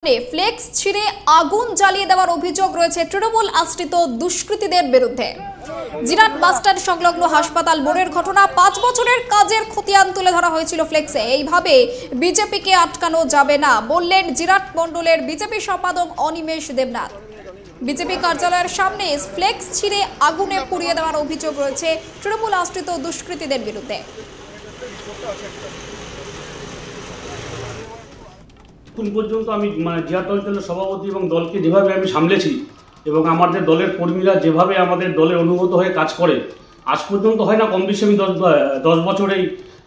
Flakes ছিঁড়ে আগুন জ্বালিয়ে দেওয়ার অভিযোগ রয়েছে তৃণমূল আশ্রিত দুষ্কৃতীদের বিরুদ্ধে। জিরাট বাসস্ট্যান্ড সংলগ্ন হাসপাতাল মোড়ের ঘটনা। 5 বছরের কাজের খতিয়ান তুলে ধরা হয়েছিল ফ্লেক্সে। এইভাবে বিজেপিকে আটকানো যাবে না বললেন জিরাট মণ্ডলের বিজেপি সম্পাদক অনিমেষ দেবনাথ। বিজেপি কার্যালয়ের সামনে ফ্লেক্স ছিঁড়ে আগুনে পুড়িয়ে দেওয়ার অভিযোগ রয়েছে তৃণমূল আশ্রিত দুষ্কৃতীদের বিরুদ্ধে। এখন পর্যন্ত আমি জিরাট অঞ্চলের সভাপতি এবং দলকে যেভাবে আমি সামলেছি এবং আমাদের দলের কর্মীরা যেভাবে আমাদের দলে অনুগত হয়ে কাজ করে, আজ পর্যন্ত হয় না কম বেশি আমি 10 বছর এই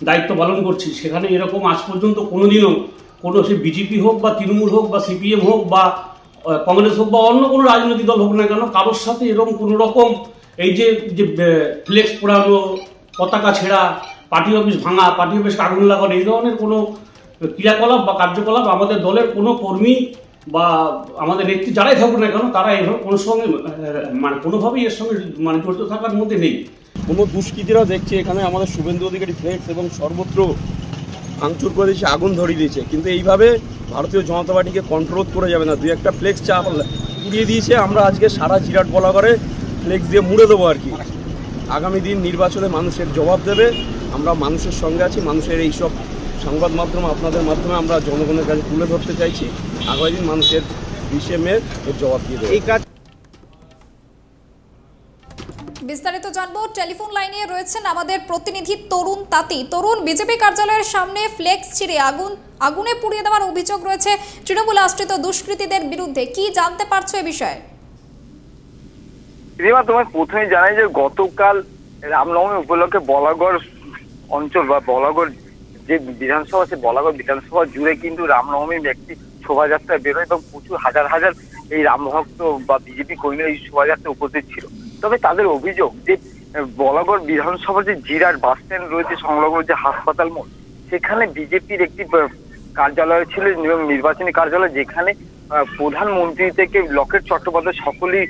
দায়িত্ব পালন করছি, সেখানে এরকম আজ পর্যন্ত কোনোদিনও কোনো সে বিজেপি হোক বা তৃণমূল হোক বা সিপিএম হোক বা কংগ্রেস হোক বা অন্য কোনো রাজনৈতিক দল হোক না কেন, কারোর সাথে এরকম কোনো রকম এই যে ফ্লেক্স পোড়ানো, পতাকা ছেঁড়া, পার্টি অফিস ভাঙা, পার্টি অফিসকে আগুন লাগানো, এই ধরনের কোনো ক্রিয়াকলাপ বা কার্যকলাপ আমাদের দলের কোনো কর্মী বা আমাদের নেত্রী যারাই থাকুক না কেন তারা এভাবে কোনো সঙ্গে কোনোভাবেই এর সঙ্গে জড়িত থাকার মধ্যে নেই। কোনো দুষ্কৃতীরা দেখছে এখানে আমাদের শুভেন্দু অধিকারী ফ্লেক্স এবং সর্বত্র ভাঙচুর করে দিয়েছে, আগুন ধরিয়ে দিয়েছে, কিন্তু এইভাবে ভারতীয় জনতা পার্টিকে কন্ট্রোল করে যাবে না। 2-1টা ফ্লেক্স পুড়িয়ে দিয়েছে, আমরা আজকে সারা জিরাট বলা করে ফ্লেক্স দিয়ে মুড়ে দেবো আর কি। আগামী দিন নির্বাচনে মানুষের জবাব দেবে, আমরা মানুষের সঙ্গে আছি। মানুষের এইসব সংবাদ মাধ্যম আপনাদের মাধ্যমে আমরা জনগণের কাছে তুলে ধরতে চাইছি। আগামী দিন মানুষের 20 মে এর জবাব দিয়ে দেবে। এই কাজ বিস্তারিত জানবো, টেলিফোন লাইনে রয়েছেন আমাদের প্রতিনিধি তরুণ তাঁতি। তরুণ, বিজেপি কার্যালয়ের সামনে ফ্লেক্স ছিঁড়ে আগুনে পুড়িয়ে দেওয়ার অভিযোগ রয়েছে তৃণমূল আশ্রিত দুষ্কৃতীদের বিরুদ্ধে, কি জানতে পারছো এ বিষয়ে? তোমার প্রথমে জানাই যে গতকাল রামনবমী উপলক্ষে বলাগড় অঞ্চল বা বলাগড় যে বিধানসভা, সে বলাগড় বিধানসভা জুড়ে কিন্তু রামনবমীর একটি শোভাযাত্রা বেরোয় এবং প্রচুর হাজার হাজার এই রামভক্ত বা বিজেপি কর্মীরা এই শোভাযাত্রা উপস্থিত ছিল। তবে তাদের অভিযোগ যে বলাগড় বিধানসভার যে জিরাট বাস স্ট্যান্ড রয়েছে সংলগ্ন যে হাসপাতাল মোড়, সেখানে বিজেপির একটি কার্যালয় ছিল, নির্বাচনী কার্যালয়, যেখানে প্রধানমন্ত্রী থেকে লকেট চট্টোপাধ্যায় সকলেই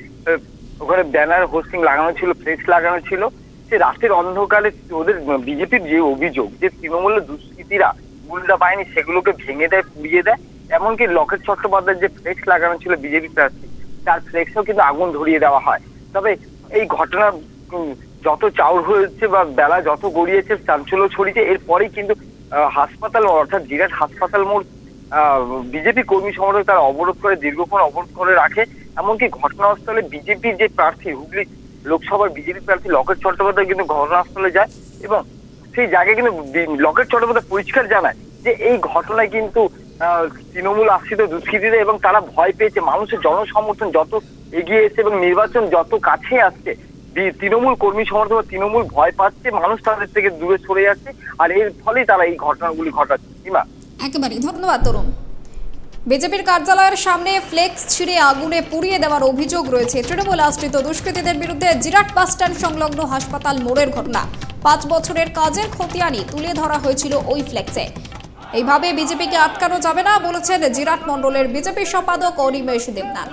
ওখানে ব্যানার হোস্টিং লাগানো ছিল, ফ্লেক্স লাগানো ছিল। সে রাতের অন্ধকারে ওদের বিজেপির যে অভিযোগ যে তৃণমূলের দুষ্কৃতীরা গুন্ডা বাহিনী সেগুলোকে ভেঙে দেয়, পুড়িয়ে দেয়, এমনকি লকেট চট্টোপাধ্যায়ের যে ফ্লেক্স লাগানো ছিল বিজেপি প্রার্থী, তার ফ্লেক্সও কিন্তু আগুন ধরিয়ে দেওয়া হয়। তবে এই ঘটনা যত চাউর হয়েছে বা বেলা যত গড়িয়েছে, চাঞ্চল্য ছড়িয়েছে, এরপরেই কিন্তু হাসপাতাল অর্থাৎ জিরাট হাসপাতাল মোড় বিজেপি কর্মী সমর্থক তারা অবরোধ করে, দীর্ঘক্ষণ অবরোধ করে রাখে। এমনকি ঘটনাস্থলে বিজেপির যে প্রার্থী, হুগলি লোকসভার বিজেপি প্রার্থী লকেট চট্টোপাধ্যায় কিন্তু ঘটনাস্থলে যায় এবং সেই জায়গায় কিন্তু লকেট চট্টোপাধ্যায় পরিষ্কার জানায় যে এই ঘটনায় কিন্তু তৃণমূল আশ্রিত দুষ্কৃতীরা এবং তারা ভয় পেয়েছে। মানুষের জনসমর্থন যত এগিয়ে এসছে এবং নির্বাচন যত কাছে আসছে, তৃণমূল কর্মী সমর্থক তৃণমূল ভয় পাচ্ছে, মানুষ তাদের থেকে দূরে সরে যাচ্ছে, আর এর ফলেই তারা এই ঘটনাগুলি ঘটাচ্ছে। একেবারে ধন্যবাদ তরুণ। বিজেপির কার্যালয়ের সামনে ফ্লেক্স ছিঁড়ে আগুনে পুড়িয়ে দেওয়ার অভিযোগ রয়েছে তৃণমূল আশ্রিত দুষ্কৃতীদের বিরুদ্ধে। জিরাট বাস স্ট্যান্ড সংলগ্ন হাসপাতাল মোড়ের ঘটনা। 5 বছরের কাজের খতিয়ানি তুলে ধরা হয়েছিল ওই ফ্লেক্সে। এইভাবে বিজেপিকে আটকানো যাবে না বলেছেন জিরাট মণ্ডলের বিজেপি সম্পাদক অনিমেষ দেবনাথ।